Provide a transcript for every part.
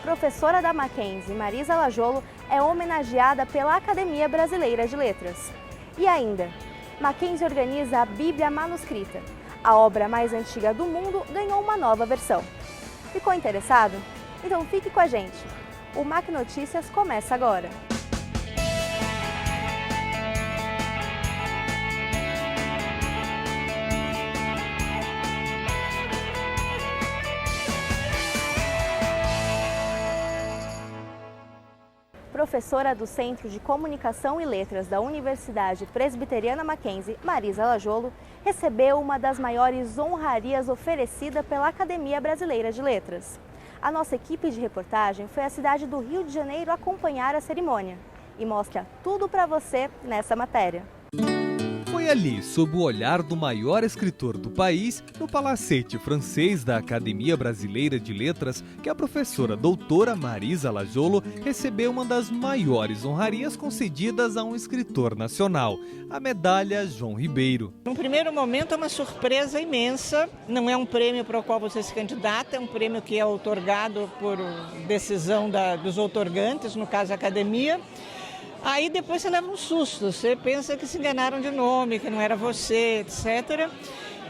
professora da Mackenzie, Marisa Lajolo, é homenageada pela Academia Brasileira de Letras. E ainda, Mackenzie organiza a Bíblia Manuscrita. A obra mais antiga do mundo ganhou uma nova versão. Ficou interessado? Então fique com a gente. O Mac Notícias começa agora. Professora do Centro de Comunicação e Letras da Universidade Presbiteriana Mackenzie, Marisa Lajolo, recebeu uma das maiores honrarias oferecida pela Academia Brasileira de Letras. A nossa equipe de reportagem foi à cidade do Rio de Janeiro acompanhar a cerimônia e mostra tudo para você nessa matéria. Foi ali, sob o olhar do maior escritor do país, no palacete francês da Academia Brasileira de Letras, que a professora doutora Marisa Lajolo recebeu uma das maiores honrarias concedidas a um escritor nacional, a medalha João Ribeiro. No primeiro momento é uma surpresa imensa, não é um prêmio para o qual você se candidata, é um prêmio que é outorgado por decisão dos outorgantes, no caso a academia. Aí depois você leva um susto, você pensa que se enganaram de nome, que não era você, etc.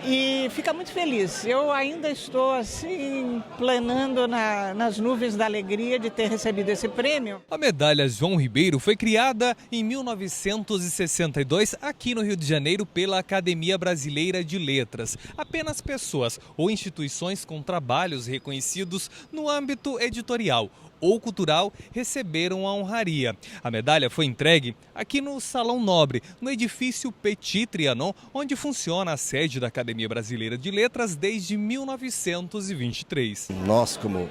E fica muito feliz. Eu ainda estou assim, planando nas nuvens da alegria de ter recebido esse prêmio. A medalha João Ribeiro foi criada em 1962 aqui no Rio de Janeiro pela Academia Brasileira de Letras. Apenas pessoas ou instituições com trabalhos reconhecidos no âmbito editorial ou cultural receberam a honraria. A medalha foi entregue aqui no Salão Nobre, no edifício Petit Trianon, onde funciona a sede da Academia Brasileira de Letras desde 1923. Nós, como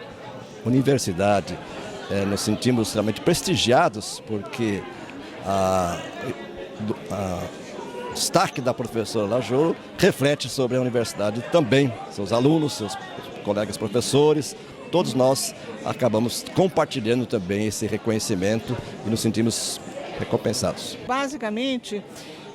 universidade, nos sentimos realmente prestigiados porque o destaque da professora Lajolo reflete sobre a universidade também, seus alunos, seus colegas professores. Todos nós acabamos compartilhando também esse reconhecimento e nos sentimos recompensados. Basicamente,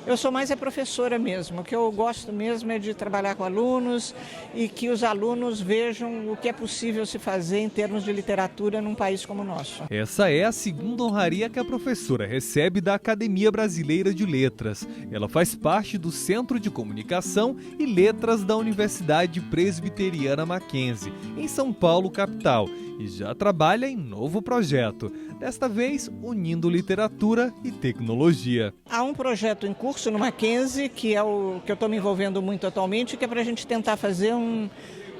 eu sou mais professora mesmo. O que eu gosto mesmo é de trabalhar com alunos e que os alunos vejam o que é possível se fazer em termos de literatura num país como o nosso. Essa é a segunda honraria que a professora recebe da Academia Brasileira de Letras. Ela faz parte do Centro de Comunicação e Letras da Universidade Presbiteriana Mackenzie, em São Paulo, capital, e já trabalha em novo projeto, desta vez unindo literatura e tecnologia. Há um projeto em curso no Mackenzie, que é o que eu estou me envolvendo muito atualmente, que é para a gente tentar fazer um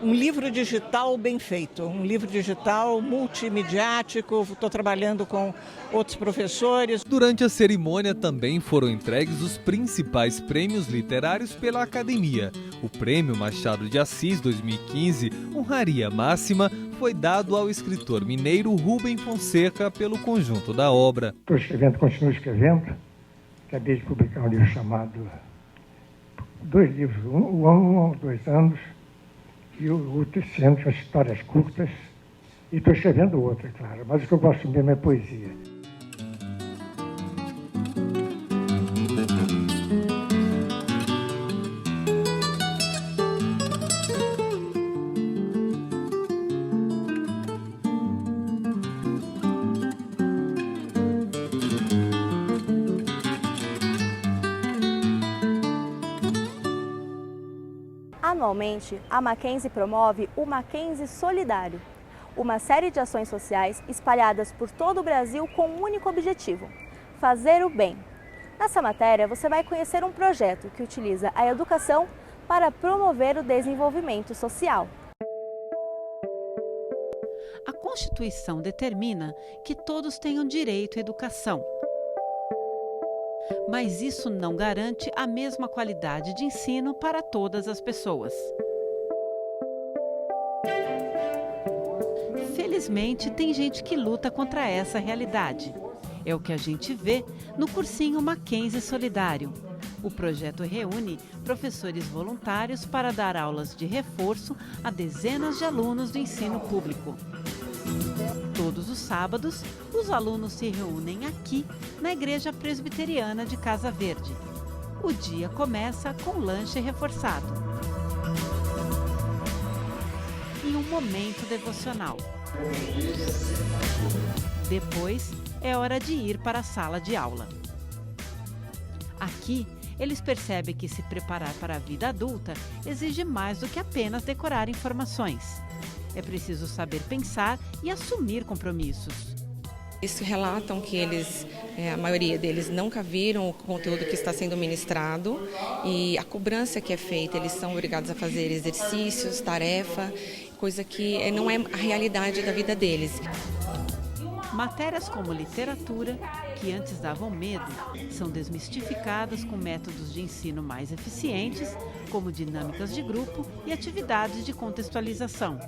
livro digital bem feito, um livro digital multimediático. Estou trabalhando com outros professores. Durante a cerimônia também foram entregues os principais prêmios literários pela Academia. O Prêmio Machado de Assis 2015, honraria máxima, foi dado ao escritor mineiro Rubem Fonseca pelo conjunto da obra. Estou escrevendo, continuo escrevendo. Acabei de publicar um livro chamado... 2 livros, um há 2 anos e o outro esse ano, que são histórias curtas. E estou escrevendo outro, é claro, mas o que eu gosto mesmo é poesia. Anualmente, a Mackenzie promove o Mackenzie Solidário, uma série de ações sociais espalhadas por todo o Brasil com um único objetivo: fazer o bem. Nessa matéria, você vai conhecer um projeto que utiliza a educação para promover o desenvolvimento social. A Constituição determina que todos tenham direito à educação. Mas isso não garante a mesma qualidade de ensino para todas as pessoas. Felizmente, tem gente que luta contra essa realidade. É o que a gente vê no cursinho Mackenzie Solidário. O projeto reúne professores voluntários para dar aulas de reforço a dezenas de alunos do ensino público. Todos os sábados, os alunos se reúnem aqui, na Igreja Presbiteriana de Casa Verde. O dia começa com lanche reforçado e um momento devocional. Depois, é hora de ir para a sala de aula. Aqui, eles percebem que se preparar para a vida adulta exige mais do que apenas decorar informações. É preciso saber pensar e assumir compromissos. Eles relatam que a maioria deles nunca viram o conteúdo que está sendo ministrado e a cobrança que é feita, eles são obrigados a fazer exercícios, tarefa, coisa que não é a realidade da vida deles. Matérias como literatura, que antes davam medo, são desmistificadas com métodos de ensino mais eficientes, como dinâmicas de grupo e atividades de contextualização.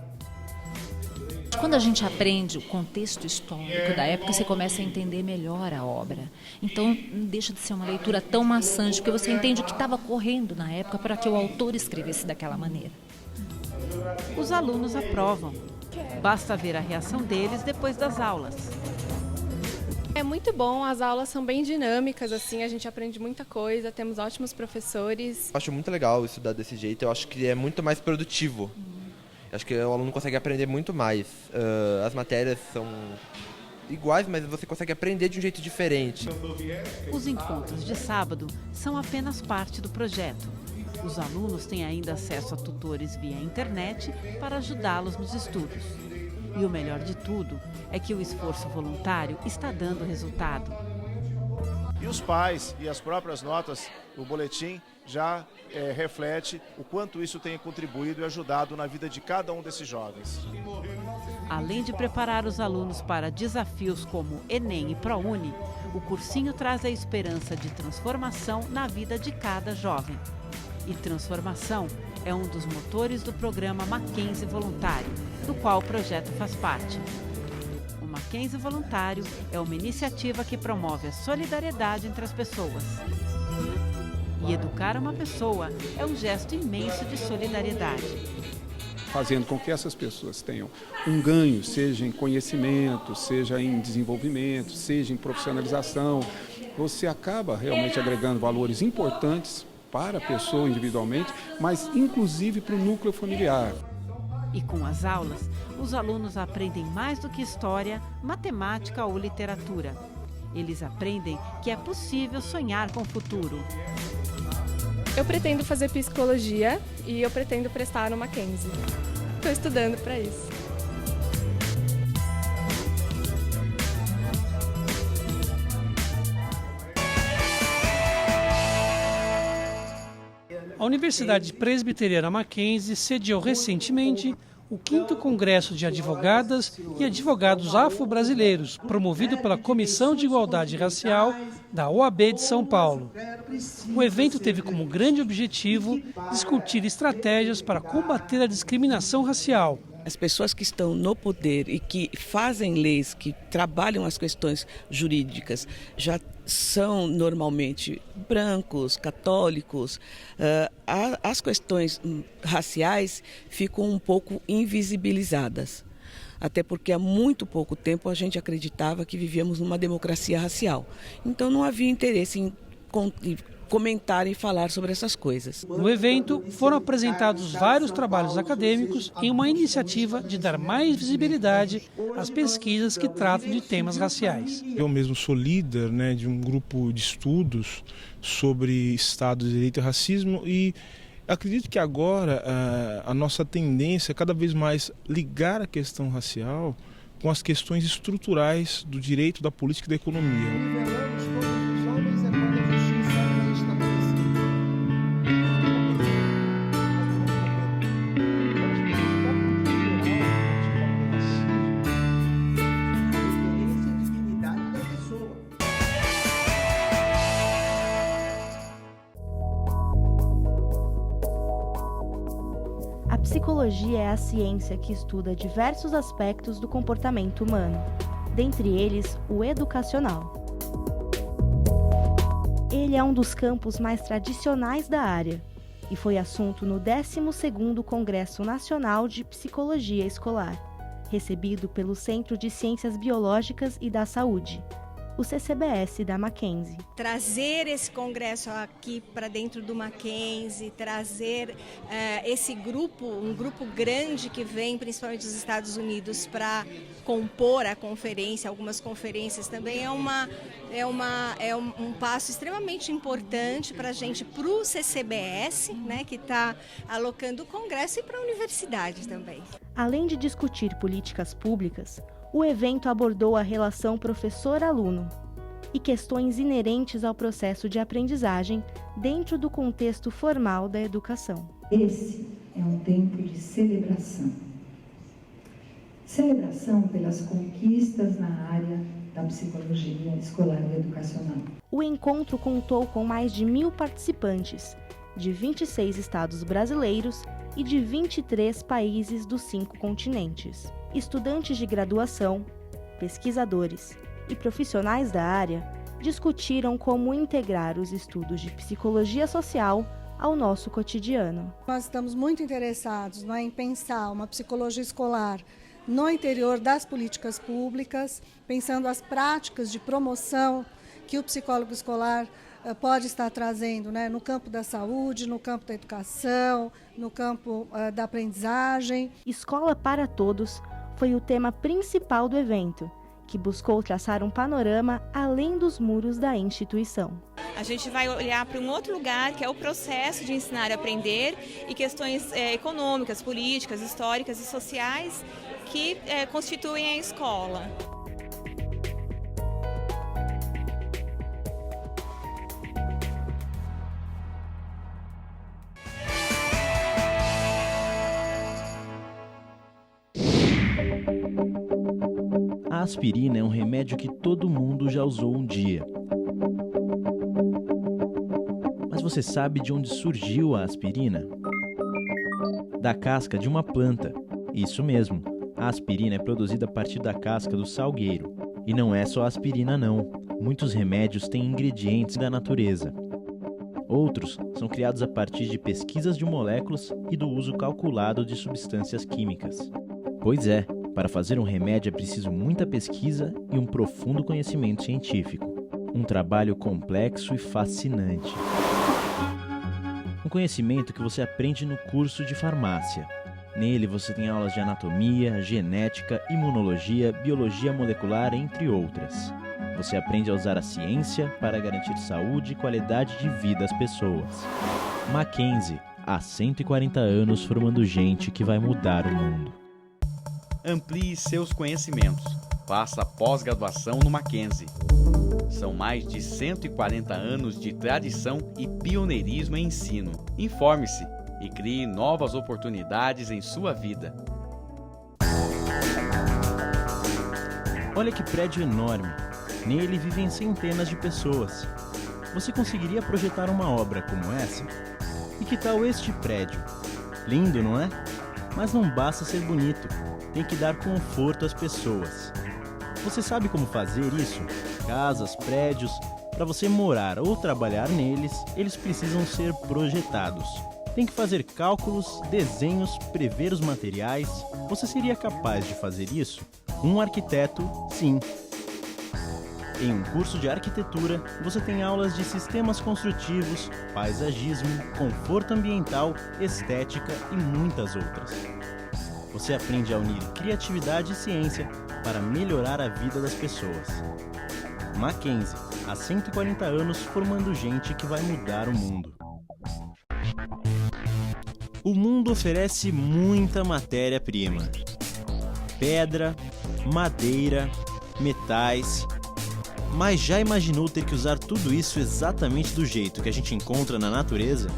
Quando a gente aprende o contexto histórico da época, você começa a entender melhor a obra. Então, não deixa de ser uma leitura tão maçante, porque você entende o que estava ocorrendo na época para que o autor escrevesse daquela maneira. Os alunos aprovam. Basta ver a reação deles depois das aulas. É muito bom, as aulas são bem dinâmicas, assim, a gente aprende muita coisa, temos ótimos professores. Acho muito legal estudar desse jeito, eu acho que é muito mais produtivo. Acho que o aluno consegue aprender muito mais. As matérias são iguais, mas você consegue aprender de um jeito diferente. Os encontros de sábado são apenas parte do projeto. Os alunos têm ainda acesso a tutores via internet para ajudá-los nos estudos. E o melhor de tudo é que o esforço voluntário está dando resultado. E os pais e as próprias notas, o boletim já reflete o quanto isso tem contribuído e ajudado na vida de cada um desses jovens. Além de preparar os alunos para desafios como Enem e ProUni, o cursinho traz a esperança de transformação na vida de cada jovem. E transformação é um dos motores do programa Mackenzie Voluntário, do qual o projeto faz parte. O Mackenzie Voluntário é uma iniciativa que promove a solidariedade entre as pessoas. E educar uma pessoa é um gesto imenso de solidariedade. Fazendo com que essas pessoas tenham um ganho, seja em conhecimento, seja em desenvolvimento, seja em profissionalização, você acaba realmente agregando valores importantes para a pessoa individualmente, mas inclusive para o núcleo familiar. E com as aulas, os alunos aprendem mais do que história, matemática ou literatura. Eles aprendem que é possível sonhar com o futuro. Eu pretendo fazer psicologia e eu pretendo prestar no Mackenzie. Estou estudando para isso. A Universidade Presbiteriana Mackenzie sediou recentemente o 5º Congresso de Advogadas e Advogados Afro-Brasileiros, promovido pela Comissão de Igualdade Racial da OAB de São Paulo. O evento teve como grande objetivo discutir estratégias para combater a discriminação racial. As pessoas que estão no poder e que fazem leis, que trabalham as questões jurídicas, já são normalmente brancos, católicos. As questões raciais ficam um pouco invisibilizadas. Até porque há muito pouco tempo a gente acreditava que vivíamos numa democracia racial. Então não havia interesse em comentar e falar sobre essas coisas. No evento, foram apresentados vários trabalhos acadêmicos em uma iniciativa de dar mais visibilidade às pesquisas que tratam de temas raciais. Eu mesmo sou líder, de um grupo de estudos sobre Estado de Direito e Racismo e acredito que agora a nossa tendência é cada vez mais ligar a questão racial com as questões estruturais do direito, da política e da economia. A psicologia é a ciência que estuda diversos aspectos do comportamento humano, dentre eles o educacional. Ele é um dos campos mais tradicionais da área e foi assunto no 12º Congresso Nacional de Psicologia Escolar, recebido pelo Centro de Ciências Biológicas e da Saúde. o CCBS da Mackenzie. Trazer esse congresso aqui para dentro do Mackenzie, trazer esse grupo, um grupo grande que vem principalmente dos Estados Unidos para compor a conferência, algumas conferências também, é um passo extremamente importante para a gente, para o CCBS, né, que está alocando o congresso, e para a universidade também. Além de discutir políticas públicas, o evento abordou a relação professor-aluno e questões inerentes ao processo de aprendizagem dentro do contexto formal da educação. Esse é um tempo de celebração. Celebração pelas conquistas na área da psicologia escolar e educacional. O encontro contou com mais de 1.000 participantes, de 26 estados brasileiros e de 23 países dos 5 continentes. Estudantes de graduação, pesquisadores e profissionais da área discutiram como integrar os estudos de psicologia social ao nosso cotidiano. Nós estamos muito interessados em pensar uma psicologia escolar no interior das políticas públicas, pensando as práticas de promoção que o psicólogo escolar pode estar trazendo, né, no campo da saúde, no campo da educação, no campo da aprendizagem. Escola para Todos foi o tema principal do evento, que buscou traçar um panorama além dos muros da instituição. A gente vai olhar para um outro lugar, que é o processo de ensinar e aprender, e questões econômicas, políticas, históricas e sociais que constituem a escola. A aspirina é um remédio que todo mundo já usou um dia. Mas você sabe de onde surgiu a aspirina? Da casca de uma planta. Isso mesmo, a aspirina é produzida a partir da casca do salgueiro. E não é só a aspirina não, muitos remédios têm ingredientes da natureza. Outros são criados a partir de pesquisas de moléculas e do uso calculado de substâncias químicas. Pois é, para fazer um remédio é preciso muita pesquisa e um profundo conhecimento científico. Um trabalho complexo e fascinante. Um conhecimento que você aprende no curso de farmácia. Nele você tem aulas de anatomia, genética, imunologia, biologia molecular, entre outras. Você aprende a usar a ciência para garantir saúde e qualidade de vida às pessoas. Mackenzie, há 140 anos formando gente que vai mudar o mundo. Amplie seus conhecimentos. Faça pós-graduação no Mackenzie. São mais de 140 anos de tradição e pioneirismo em ensino. Informe-se e crie novas oportunidades em sua vida. Olha que prédio enorme. Nele vivem centenas de pessoas. Você conseguiria projetar uma obra como essa? E que tal este prédio? Lindo, não é? Mas não basta ser bonito. Tem que dar conforto às pessoas. Você sabe como fazer isso? Casas, prédios, para você morar ou trabalhar neles, eles precisam ser projetados. Tem que fazer cálculos, desenhos, prever os materiais. Você seria capaz de fazer isso? Um arquiteto, sim. Em um curso de arquitetura, você tem aulas de sistemas construtivos, paisagismo, conforto ambiental, estética e muitas outras. Você aprende a unir criatividade e ciência para melhorar a vida das pessoas. Mackenzie, há 140 anos formando gente que vai mudar o mundo. O mundo oferece muita matéria-prima. Pedra, madeira, metais. Mas já imaginou ter que usar tudo isso exatamente do jeito que a gente encontra na natureza?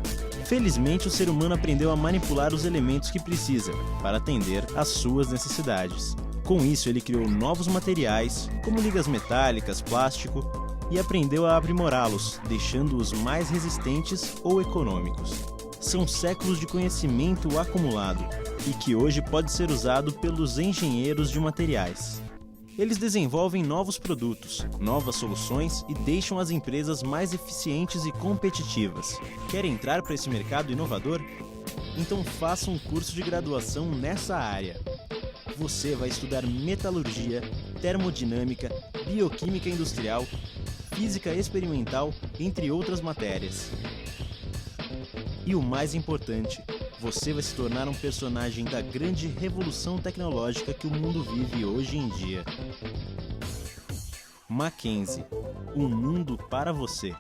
Felizmente, o ser humano aprendeu a manipular os elementos que precisa para atender às suas necessidades. Com isso, ele criou novos materiais, como ligas metálicas, plástico, e aprendeu a aprimorá-los, deixando-os mais resistentes ou econômicos. São séculos de conhecimento acumulado e que hoje pode ser usado pelos engenheiros de materiais. Eles desenvolvem novos produtos, novas soluções e deixam as empresas mais eficientes e competitivas. Quer entrar para esse mercado inovador? Então faça um curso de graduação nessa área. Você vai estudar metalurgia, termodinâmica, bioquímica industrial, física experimental, entre outras matérias. E o mais importante, você vai se tornar um personagem da grande revolução tecnológica que o mundo vive hoje em dia. Mackenzie, um mundo para você.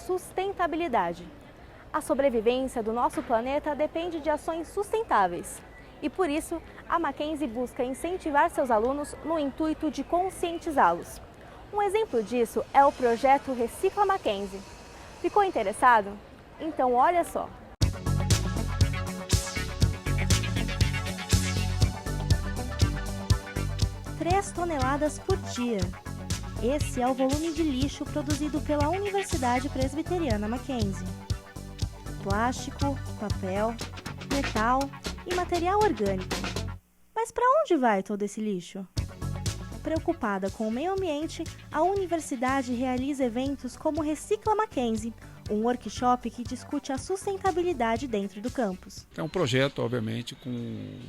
Sustentabilidade. A sobrevivência do nosso planeta depende de ações sustentáveis. E por isso, a Mackenzie busca incentivar seus alunos no intuito de conscientizá-los. Um exemplo disso é o projeto Recicla Mackenzie. Ficou interessado? Então olha só! (3 toneladas por dia). Esse é o volume de lixo produzido pela Universidade Presbiteriana Mackenzie. Plástico, papel, metal e material orgânico. Mas para onde vai todo esse lixo? Preocupada com o meio ambiente, a universidade realiza eventos como Recicla Mackenzie, um workshop que discute a sustentabilidade dentro do campus. É um projeto, obviamente,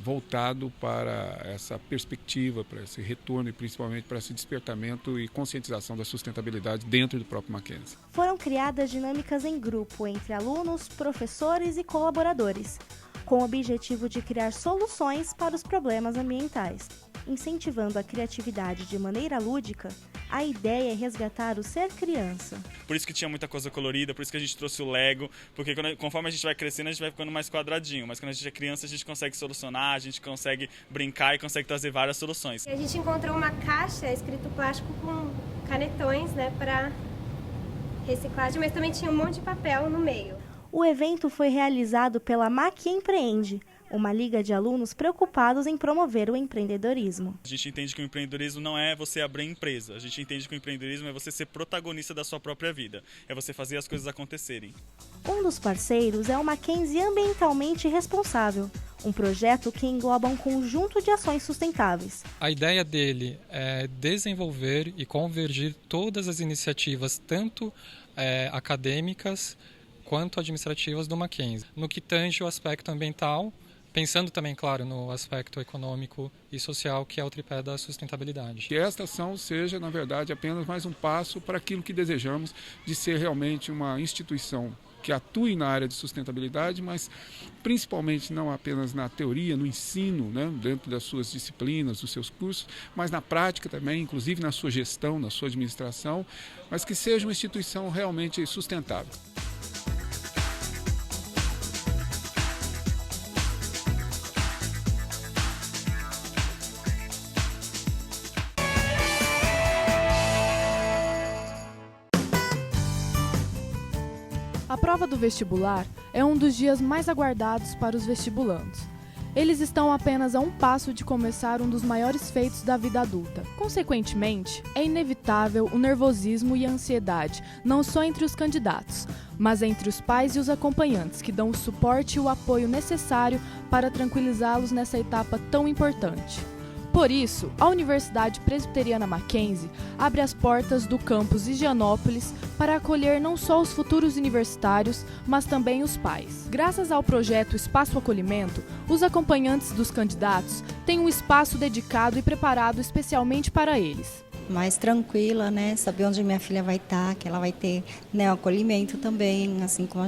voltado para essa perspectiva, para esse retorno e principalmente para esse despertamento e conscientização da sustentabilidade dentro do próprio Mackenzie. Foram criadas dinâmicas em grupo entre alunos, professores e colaboradores, com o objetivo de criar soluções para os problemas ambientais. Incentivando a criatividade de maneira lúdica, a ideia é resgatar o ser criança. Por isso que tinha muita coisa colorida, por isso que a gente trouxe o Lego, porque conforme a gente vai crescendo, a gente vai ficando mais quadradinho, mas quando a gente é criança, a gente consegue solucionar, a gente consegue brincar e consegue trazer várias soluções. A gente encontrou uma caixa escrito plástico com canetões, para reciclagem, mas também tinha um monte de papel no meio. O evento foi realizado pela Mac Empreende, uma liga de alunos preocupados em promover o empreendedorismo. A gente entende que o empreendedorismo não é você abrir empresa, a gente entende que o empreendedorismo é você ser protagonista da sua própria vida, é você fazer as coisas acontecerem. Um dos parceiros é o Mackenzie Ambientalmente Responsável, um projeto que engloba um conjunto de ações sustentáveis. A ideia dele é desenvolver e convergir todas as iniciativas, tanto acadêmicas quanto administrativas do Mackenzie, no que tange o aspecto ambiental, pensando também, claro, no aspecto econômico e social, que é o tripé da sustentabilidade. Que esta ação seja, na verdade, apenas mais um passo para aquilo que desejamos de ser realmente uma instituição que atue na área de sustentabilidade, mas principalmente não apenas na teoria, no ensino, dentro das suas disciplinas, dos seus cursos, mas na prática também, inclusive na sua gestão, na sua administração, mas que seja uma instituição realmente sustentável. A prova do vestibular é um dos dias mais aguardados para os vestibulandos. Eles estão apenas a um passo de começar um dos maiores feitos da vida adulta. Consequentemente, é inevitável o nervosismo e a ansiedade, não só entre os candidatos, mas entre os pais e os acompanhantes, que dão o suporte e o apoio necessário para tranquilizá-los nessa etapa tão importante. Por isso, a Universidade Presbiteriana Mackenzie abre as portas do campus Higienópolis para acolher não só os futuros universitários, mas também os pais. Graças ao projeto Espaço Acolhimento, os acompanhantes dos candidatos têm um espaço dedicado e preparado especialmente para eles. Mais tranquila, saber onde minha filha vai estar, que ela vai ter o acolhimento também, assim como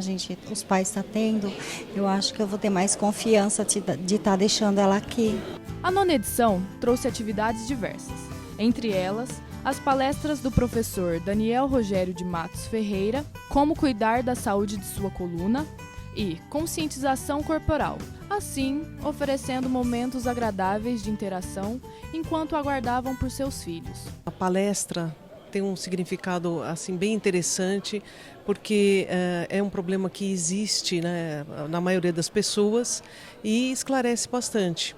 os pais estão tendo. Eu acho que eu vou ter mais confiança de estar deixando ela aqui. A 9ª edição trouxe atividades diversas, entre elas as palestras do professor Daniel Rogério de Matos Ferreira, como cuidar da saúde de sua coluna, e conscientização corporal, assim oferecendo momentos agradáveis de interação enquanto aguardavam por seus filhos. A palestra tem um significado assim bem interessante, porque é um problema que existe, né, na maioria das pessoas e esclarece bastante.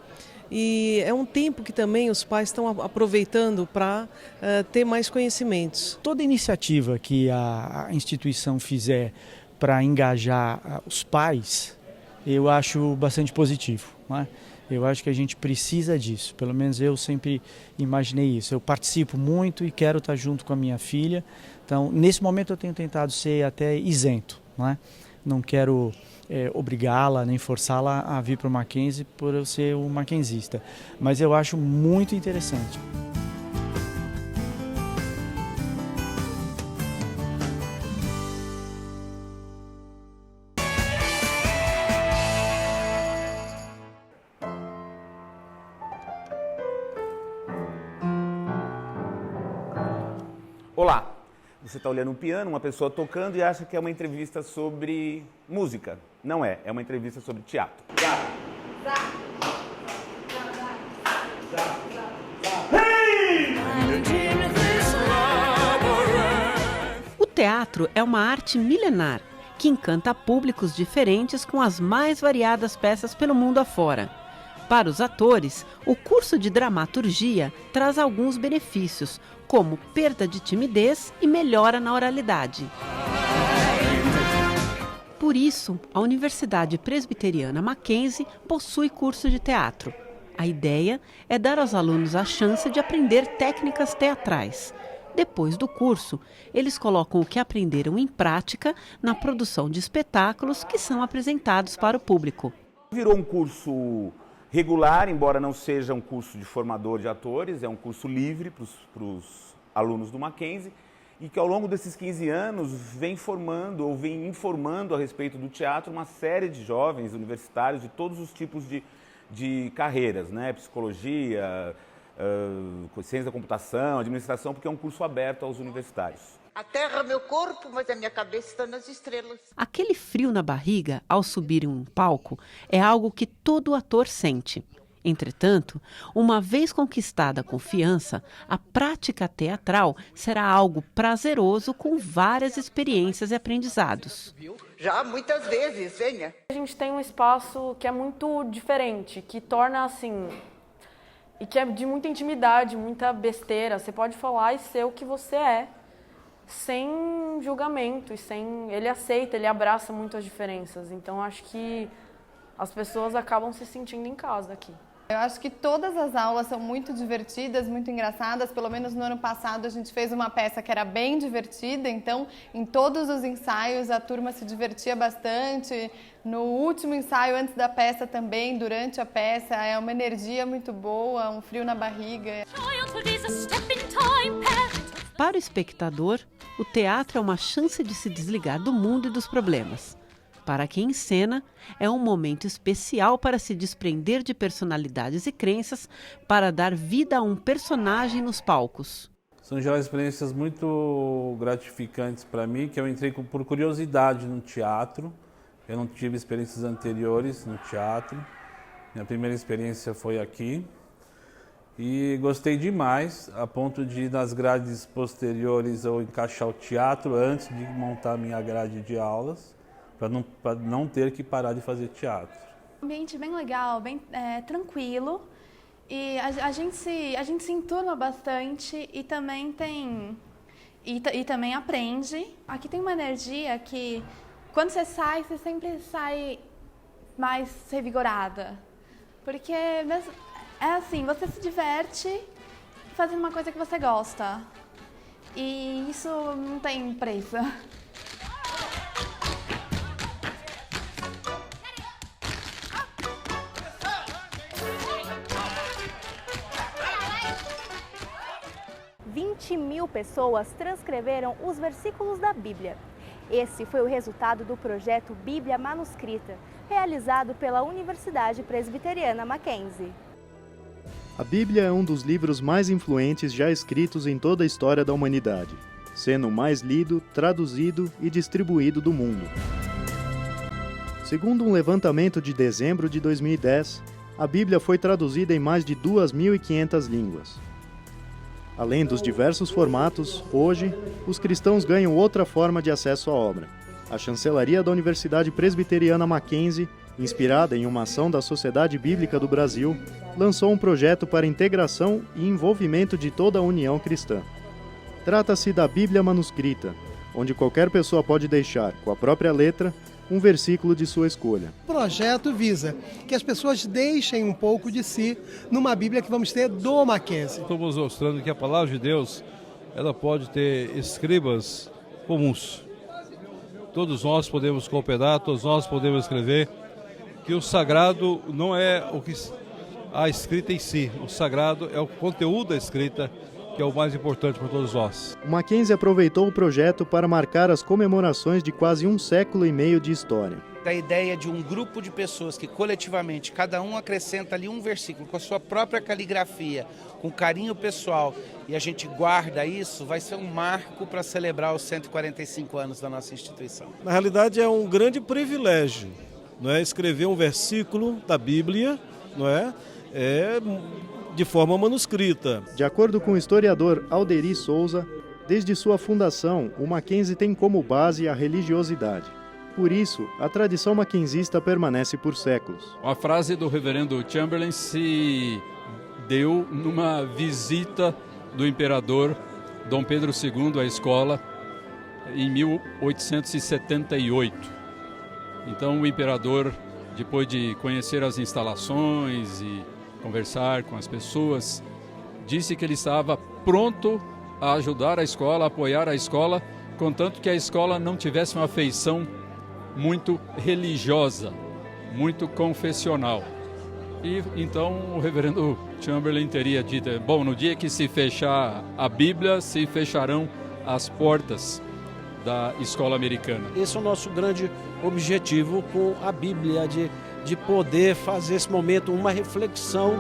E é um tempo que também os pais estão aproveitando para ter mais conhecimentos. Toda iniciativa que a instituição fizer para engajar os pais, eu acho bastante positivo, né? Eu acho que a gente precisa disso, pelo menos eu sempre imaginei isso. Eu participo muito e quero estar junto com a minha filha, então nesse momento eu tenho tentado ser até isento, né? Não quero obrigá-la nem forçá-la a vir para o Mackenzie por eu ser um mackenzista, mas eu acho muito interessante. Olá, você está olhando um piano, uma pessoa tocando e acha que é uma entrevista sobre música. Não é, é uma entrevista sobre teatro. O teatro é uma arte milenar que encanta públicos diferentes com as mais variadas peças pelo mundo afora. Para os atores, o curso de dramaturgia traz alguns benefícios, como perda de timidez e melhora na oralidade. Por isso, a Universidade Presbiteriana Mackenzie possui curso de teatro. A ideia é dar aos alunos a chance de aprender técnicas teatrais. Depois do curso, eles colocam o que aprenderam em prática na produção de espetáculos que são apresentados para o público. Virou um curso regular, embora não seja um curso de formador de atores, é um curso livre para os alunos do Mackenzie e que ao longo desses 15 anos vem formando ou vem informando a respeito do teatro uma série de jovens universitários de todos os tipos de carreiras, né? Psicologia, ciência da computação, administração, porque é um curso aberto aos universitários. A terra é meu corpo, mas a minha cabeça está nas estrelas. Aquele frio na barriga ao subir em um palco é algo que todo ator sente. Entretanto, uma vez conquistada a confiança, a prática teatral será algo prazeroso com várias experiências e aprendizados. Já muitas vezes, venha. A gente tem um espaço que é muito diferente, que torna assim... E que é de muita intimidade, muita besteira. Você pode falar e ser o que você é, sem julgamento, e sem... Ele aceita, ele abraça muito as diferenças. Então, acho que as pessoas acabam se sentindo em casa aqui. Eu acho que todas as aulas são muito divertidas, muito engraçadas. Pelo menos no ano passado a gente fez uma peça que era bem divertida, então em todos os ensaios a turma se divertia bastante. No último ensaio, antes da peça também, durante a peça, é uma energia muito boa, um frio na barriga. Para o espectador, o teatro é uma chance de se desligar do mundo e dos problemas. Para quem encena, é um momento especial para se desprender de personalidades e crenças para dar vida a um personagem nos palcos. São já experiências muito gratificantes para mim, que eu entrei por curiosidade no teatro. Eu não tive experiências anteriores no teatro. Minha primeira experiência foi aqui. E gostei demais, a ponto de nas grades posteriores eu encaixar o teatro antes de montar minha grade de aulas, para não ter que parar de fazer teatro. Um ambiente bem legal, bem tranquilo, e a gente se enturma bastante e também também aprende. Aqui tem uma energia que quando você sai, você sempre sai mais revigorada, porque é assim, você se diverte fazendo uma coisa que você gosta, e isso não tem preço. Mil pessoas transcreveram os versículos da Bíblia. Esse foi o resultado do projeto Bíblia Manuscrita, realizado pela Universidade Presbiteriana Mackenzie. A Bíblia é um dos livros mais influentes já escritos em toda a história da humanidade, sendo o mais lido, traduzido e distribuído do mundo. Segundo um levantamento de dezembro de 2010, a Bíblia foi traduzida em mais de 2.500 línguas. Além dos diversos formatos, hoje, os cristãos ganham outra forma de acesso à obra. A chancelaria da Universidade Presbiteriana Mackenzie, inspirada em uma ação da Sociedade Bíblica do Brasil, lançou um projeto para integração e envolvimento de toda a União Cristã. Trata-se da Bíblia manuscrita, onde qualquer pessoa pode deixar, com a própria letra, um versículo de sua escolha. O projeto visa que as pessoas deixem um pouco de si numa Bíblia que vamos ter do Mackenzie. Estamos mostrando que a palavra de Deus, ela pode ter escribas comuns. Todos nós podemos cooperar, todos nós podemos escrever, que o sagrado não é o que a escrita em si, o sagrado é o conteúdo da escrita, que é o mais importante para todos nós. O Mackenzie aproveitou o projeto para marcar as comemorações de quase 1 século e meio de história. Da ideia de um grupo de pessoas que coletivamente, cada um acrescenta ali um versículo com a sua própria caligrafia, com carinho pessoal, e a gente guarda isso, vai ser um marco para celebrar os 145 anos da nossa instituição. Na realidade é um grande privilégio, não é? Escrever um versículo da Bíblia, não é? De forma manuscrita. De acordo com o historiador Alderi Souza, desde sua fundação, o Mackenzie tem como base a religiosidade. Por isso, a tradição mackenzista permanece por séculos. A frase do reverendo Chamberlain se deu numa visita do imperador Dom Pedro II à escola em 1878. Então o imperador, depois de conhecer as instalações e conversar com as pessoas, disse que ele estava pronto a ajudar a escola, a apoiar a escola, contanto que a escola não tivesse uma feição muito religiosa, muito confessional. E então o reverendo Chamberlain teria dito, bom, no dia que se fechar a Bíblia, se fecharão as portas da escola americana. Esse é o nosso grande objetivo com a Bíblia, de poder fazer esse momento uma reflexão.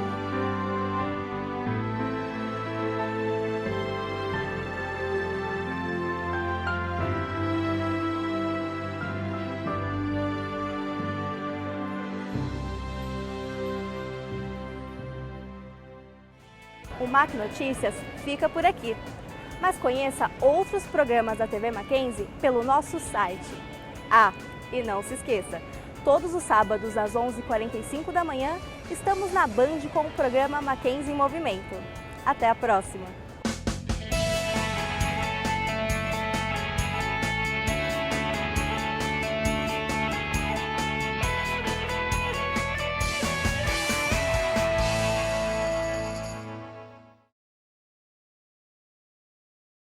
O Mac Notícias fica por aqui. Mas conheça outros programas da TV Mackenzie pelo nosso site. E não se esqueça, todos os sábados às 11h45 da manhã, estamos na Band com o programa Mackenzie em Movimento. Até a próxima!